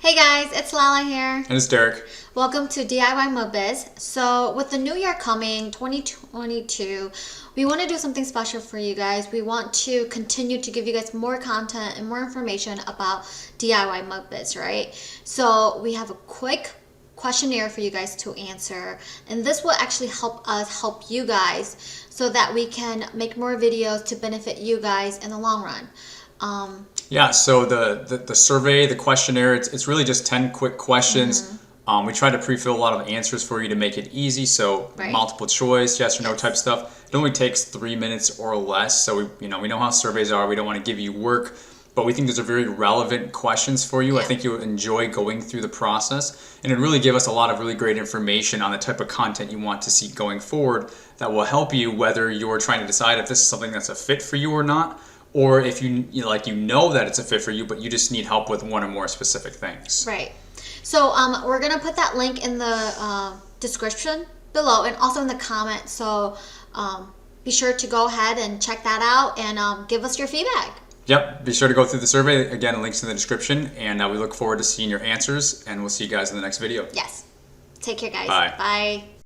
Hey guys, it's Lala here. And it's Derek. Welcome to DIYMugBiz. So with the new year coming, 2022, we want to do something special for you guys. We want to continue to give you guys more content and more information about DIYMugBiz, right? So we have a quick questionnaire for you guys to answer, and this will actually help us help you guys so that we can make more videos to benefit you guys in the long run. Yeah, so the survey, the questionnaire, it's really just 10 quick questions. We try to pre-fill a lot of answers for you to make it easy. So multiple choice, yes or no type stuff. It only takes 3 minutes or less. So we know how surveys are. We don't want to give you work, but we think those are very relevant questions for you. I think you'll enjoy going through the process, and it really give us a lot of really great information on the type of content you want to see going forward that will help you whether you're trying to decide if this is something that's a fit for you or not, or if you know that it's a fit for you, but you just need help with one or more specific things. Right. So we're gonna put that link in the description below and also in the comments. So be sure to go ahead and check that out and give us your feedback. Yep. Be sure to go through the survey. Again, links in the description, and we look forward to seeing your answers. And we'll see you guys in the next video. Yes. Take care, guys. Bye. Bye.